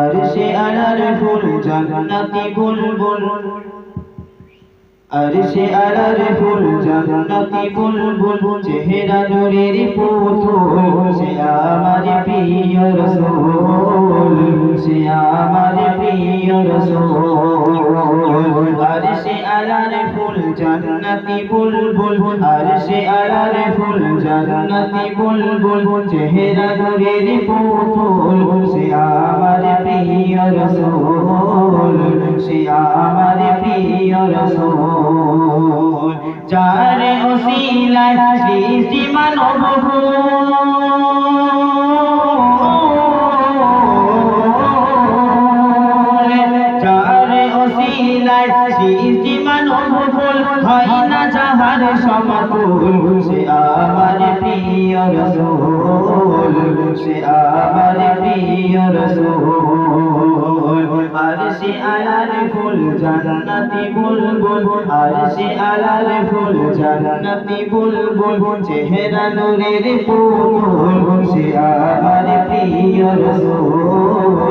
আরশে আলার ফুল জান্নাতি বুলবুল, আরশে আলার ফুল জান্নাতি বুলবুল, চেহারা নূরের পুতুল, সে আমার প্রিয় রাসূল, সে আমার প্রিয় রাসূল। আরশে আলার ফুল জান্নাতি বুলবুল, আরশে আলার ফুল জান্নাতি বুলবুল, চেহারা নূরের পুতুল, সে আমার প্রিয় রাসূল, সে আমার প্রিয় রাসূল। যার ওসিলায় সৃষ্টি মানব, যার ওসিলায় সৃষ্টি মানব হয় না যাহার সমতুল, সে আমার প্রিয় রাসূল, সে আমার প্রিয় রাসূল। আরশে আলার ফুল জান্নাতি বুলবুল, আরশে আলার ফুল জান্নাতি বুলবুল, চেহারা নূরের পুতুল, সে আমার প্রিয় রাসূল,